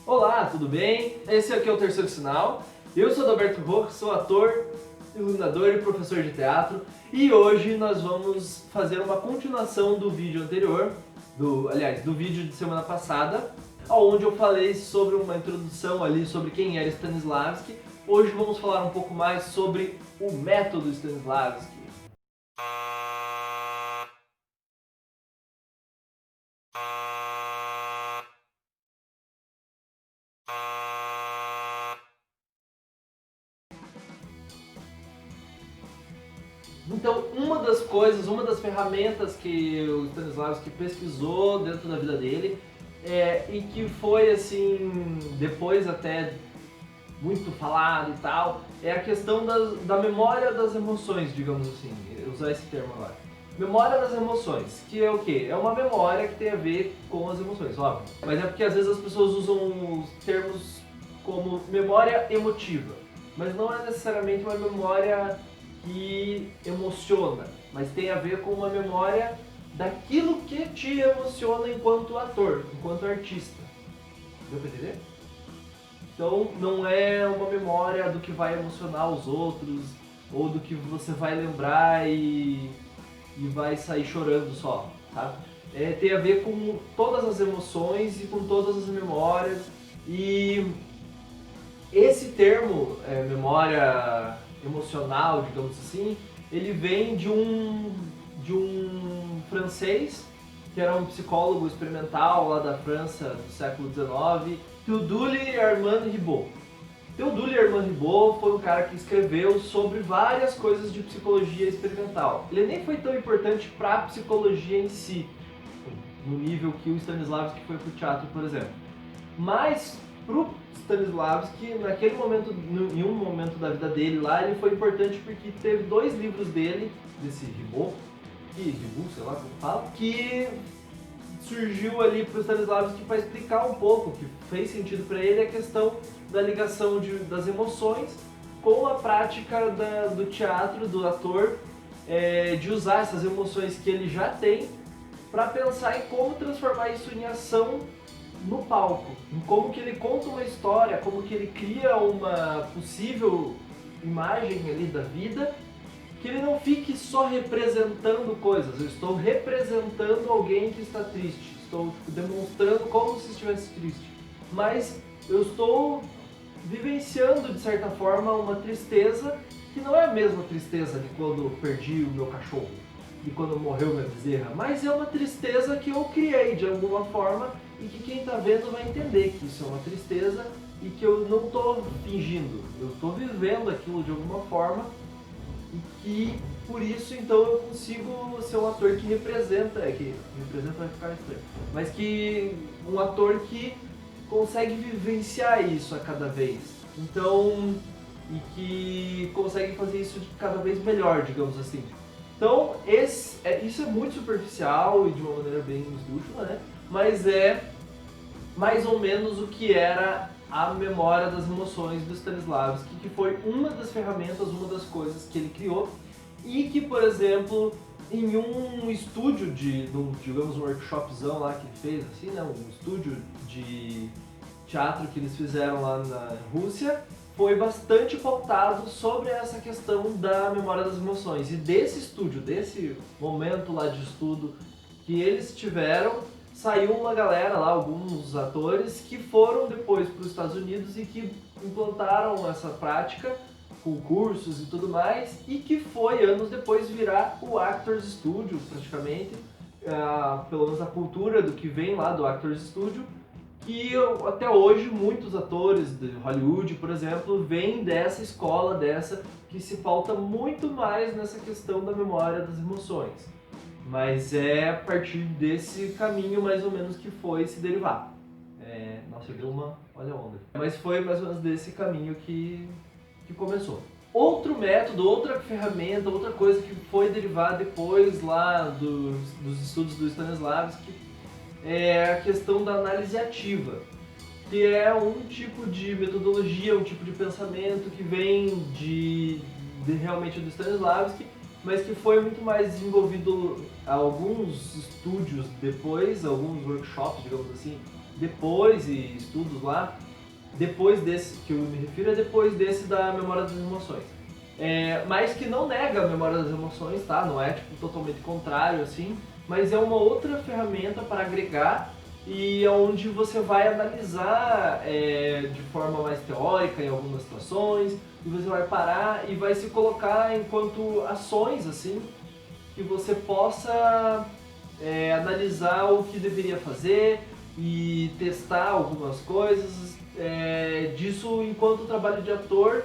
Olá, tudo bem? Esse aqui é o Terceiro Sinal. Eu sou Adalberto Roque, sou ator, iluminador e professor de teatro. E hoje nós vamos fazer uma continuação do vídeo anterior, do vídeo de semana passada, onde eu falei sobre uma introdução ali sobre quem era Stanislavski. Hoje vamos falar um pouco mais sobre o método Stanislavski. Então, uma das ferramentas que o Stanislavski pesquisou dentro da vida dele, e que foi assim, depois até muito falado e tal, é a questão da memória das emoções, digamos assim, usar esse termo agora. Memória das emoções, que é o quê? É uma memória que tem a ver com as emoções, óbvio. Mas é porque às vezes as pessoas usam os termos como memória emotiva, mas não é necessariamente uma memória que emociona, mas tem a ver com uma memória daquilo que te emociona enquanto ator, enquanto artista. Deu pra entender? Então não é uma memória do que vai emocionar os outros, ou do que você vai lembrar e vai sair chorando só, tá? Tem a ver com todas as emoções e com todas as memórias, e esse termo, memória emocional, digamos assim, ele vem de um francês, que era um psicólogo experimental lá da França do século XIX, Théodule Armand Ribot. Théodule Armand Ribot foi um cara que escreveu sobre várias coisas de psicologia experimental. Ele nem foi tão importante para a psicologia em si, no nível que o Stanislavski foi para o teatro, por exemplo. Mas pro Stanislavski, naquele momento, em um momento da vida dele lá, ele foi importante porque teve 2 livros dele, desse Ribot, sei lá como fala, que surgiu ali pro Stanislavski para explicar um pouco, que fez sentido para ele, a questão da ligação das emoções com a prática do teatro, do ator, de usar essas emoções que ele já tem para pensar em como transformar isso em ação no palco, em como que ele conta uma história, como que ele cria uma possível imagem ali da vida, que ele não fique só representando coisas. Eu estou representando alguém que está triste, estou demonstrando como se estivesse triste, mas eu estou vivenciando de certa forma uma tristeza que não é a mesma tristeza de quando perdi o meu cachorro e quando morreu minha bezerra, mas é uma tristeza que eu criei de alguma forma e que quem está vendo vai entender que isso é uma tristeza e que eu não estou fingindo, eu estou vivendo aquilo de alguma forma e que por isso então eu consigo ser um ator que representa vai ficar estranho, mas que um ator que consegue vivenciar isso a cada vez, então, e que consegue fazer isso de cada vez melhor, digamos assim. Então, isso é muito superficial e de uma maneira bem esdrúxula, né? Mas é mais ou menos o que era a memória das emoções do Stanislavski, que foi uma das ferramentas, uma das coisas que ele criou e que, por exemplo, em um estúdio digamos, um workshopzão lá que ele fez, assim, né? Um estúdio de teatro que eles fizeram lá na Rússia, foi bastante pautado sobre essa questão da memória das emoções. E desse estúdio, desse momento lá de estudo que eles tiveram, saiu uma galera lá, alguns atores, que foram depois para os Estados Unidos e que implantaram essa prática com cursos e tudo mais, e que foi anos depois virar o Actors Studio, praticamente, pelo menos a cultura do que vem lá do Actors Studio, que até hoje muitos atores de Hollywood, por exemplo, vêm dessa escola, que se pauta muito mais nessa questão da memória das emoções. Mas é a partir desse caminho mais ou menos que foi se derivar. Nossa, deu olha a onda. Mas foi mais ou menos desse caminho que começou. Outro método, outra ferramenta, outra coisa que foi derivar depois lá dos estudos do Stanislavski é a questão da análise ativa, que é um tipo de metodologia, um tipo de pensamento que vem realmente do Stanislavski, mas que foi muito mais desenvolvido alguns estúdios depois, alguns workshops, digamos assim, depois, e estudos lá, depois desse, que eu me refiro é depois desse da memória das emoções. Mas que não nega a memória das emoções, tá? Não é tipo totalmente contrário assim, mas é uma outra ferramenta para agregar e é onde você vai analisar de forma mais teórica em algumas situações e você vai parar e vai se colocar enquanto ações assim que você possa analisar o que deveria fazer e testar algumas coisas disso enquanto trabalho de ator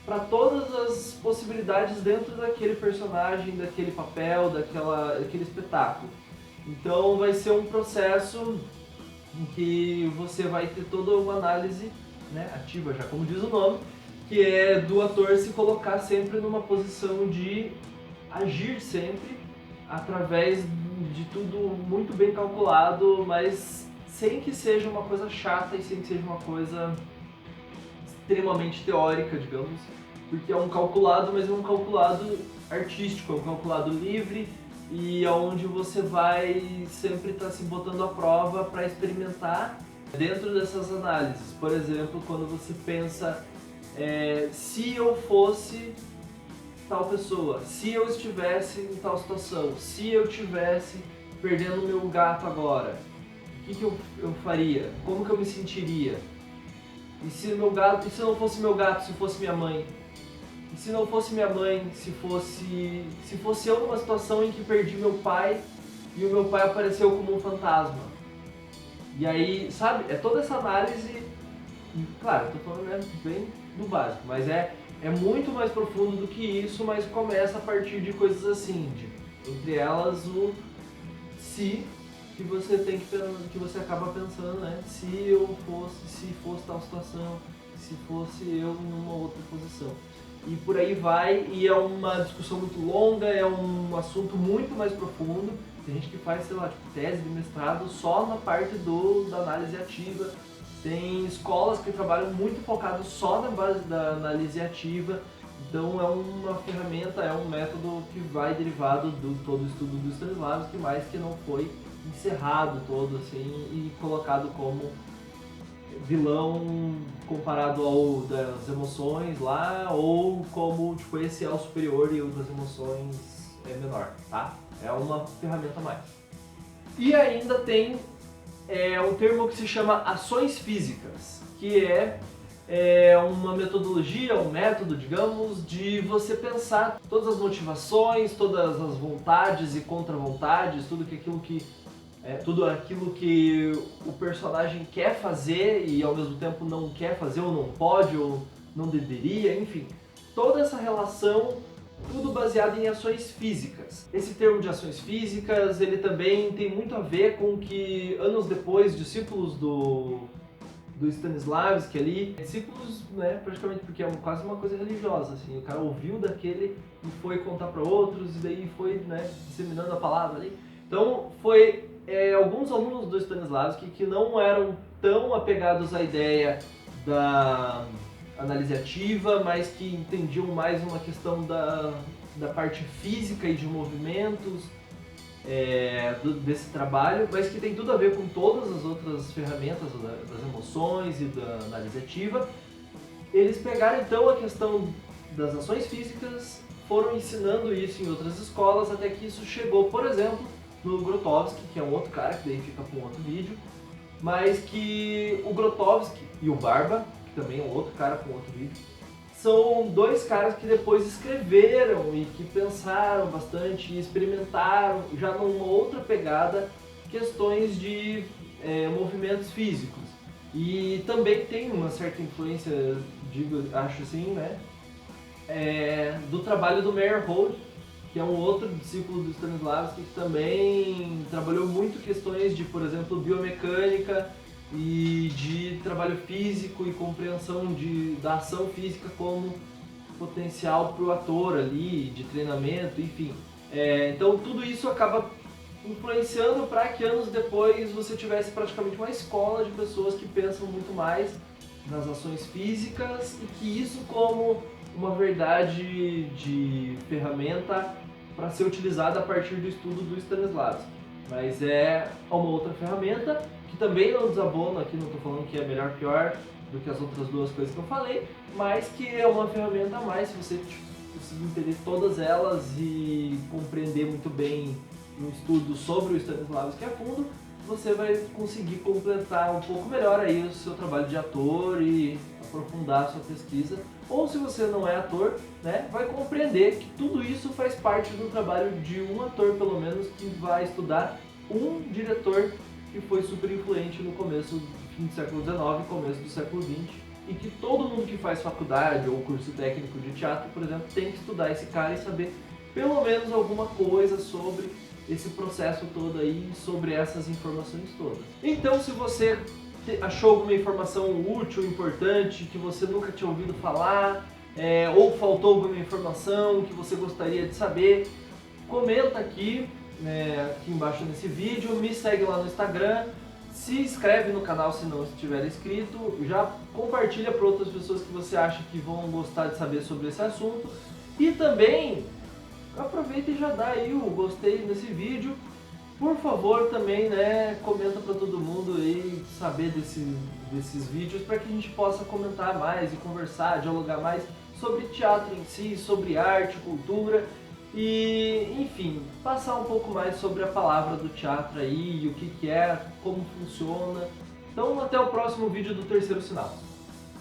para todas as possibilidades dentro daquele personagem, daquele papel, daquele espetáculo. Então vai ser um processo em que você vai ter toda uma análise, né, ativa, já como diz o nome, que é do ator se colocar sempre numa posição de agir sempre através de tudo muito bem calculado, mas sem que seja uma coisa chata e sem que seja uma coisa extremamente teórica, digamos, porque é um calculado, mas é um calculado artístico, é um calculado livre e onde você vai sempre estar se botando à prova para experimentar dentro dessas análises. Por exemplo, quando você pensa, se eu fosse tal pessoa, se eu estivesse em tal situação, se eu estivesse perdendo meu gato agora, o que eu faria? Como que eu me sentiria? E se não fosse meu gato, se fosse minha mãe? E se não fosse minha mãe, se fosse eu numa situação em que perdi meu pai e o meu pai apareceu como um fantasma? E aí, sabe, é toda essa análise, claro, eu tô falando bem do básico, mas é muito mais profundo do que isso, mas começa a partir de coisas assim, entre elas o se que você que você acaba pensando, né? Se fosse tal situação, se fosse eu numa outra posição. E por aí vai, e é uma discussão muito longa, é um assunto muito mais profundo. Tem gente que faz, sei lá, tipo, tese de mestrado só na parte da análise ativa. Tem escolas que trabalham muito focado só na base da análise ativa. Então é uma ferramenta, é um método que vai derivado do todo o estudo do Stanislavski, mas que não foi encerrado todo assim e colocado como vilão comparado ao das emoções lá, ou como tipo esse é o superior e o das emoções é menor, tá? É uma ferramenta a mais. E ainda tem um termo que se chama ações físicas, que é uma metodologia, um método, digamos, de você pensar todas as motivações, todas as vontades e contra-vontades, tudo aquilo que o personagem quer fazer e ao mesmo tempo não quer fazer ou não pode ou não deveria, enfim. Toda essa relação, tudo baseado em ações físicas. Esse termo de ações físicas, ele também tem muito a ver com que anos depois, discípulos do Stanislavski ali, discípulos, né, praticamente porque é quase uma coisa religiosa, assim, o cara ouviu daquele e foi contar para outros e daí foi, né, disseminando a palavra ali. Então foi alguns alunos do Stanislavski que não eram tão apegados à ideia da análise ativa, mas que entendiam mais uma questão da parte física e de movimentos desse trabalho, mas que tem tudo a ver com todas as outras ferramentas das emoções e da análise ativa. Eles pegaram então a questão das ações físicas, foram ensinando isso em outras escolas, até que isso chegou, por exemplo, no Grotowski, que é um outro cara, que daí fica com outro vídeo, mas que o Grotowski e o Barba, que também é um outro cara com outro vídeo, são dois caras que depois escreveram e que pensaram bastante e experimentaram, já numa outra pegada, questões de movimentos físicos. E também tem uma certa influência, acho assim, né, do trabalho do Meyerhold, que é um outro discípulo do Stanislavski, que também trabalhou muito questões de, por exemplo, biomecânica e de trabalho físico e compreensão da ação física como potencial para o ator ali, de treinamento, enfim. Então tudo isso acaba influenciando para que anos depois você tivesse praticamente uma escola de pessoas que pensam muito mais nas ações físicas e que isso como uma verdade de ferramenta para ser utilizada a partir do estudo do Stanislavski. Mas é uma outra ferramenta que também não desabona aqui, não estou falando que é melhor ou pior do que as outras duas coisas que eu falei, mas que é uma ferramenta a mais se você conseguir entender todas elas e compreender muito bem um estudo sobre o Stanislavski a fundo, você vai conseguir completar um pouco melhor aí o seu trabalho de ator e aprofundar a sua pesquisa. Ou se você não é ator, né, vai compreender que tudo isso faz parte do trabalho de um ator, pelo menos, que vai estudar um diretor que foi super influente no começo, fim do século XIX, começo do século XX, e que todo mundo que faz faculdade ou curso técnico de teatro, por exemplo, tem que estudar esse cara e saber pelo menos alguma coisa sobre esse processo todo aí, sobre essas informações todas. Então, se você achou alguma informação útil, importante, que você nunca tinha ouvido falar, ou faltou alguma informação que você gostaria de saber, comenta aqui, aqui embaixo nesse vídeo, me segue lá no Instagram, se inscreve no canal se não estiver inscrito, já compartilha para outras pessoas que você acha que vão gostar de saber sobre esse assunto, e também aproveita e já dá aí o gostei nesse vídeo. Por favor, também, comenta para todo mundo aí saber desses vídeos, para que a gente possa comentar mais e conversar, dialogar mais sobre teatro em si, sobre arte, cultura e, enfim, passar um pouco mais sobre a palavra do teatro aí, o que é, como funciona. Então, até o próximo vídeo do Terceiro Sinal.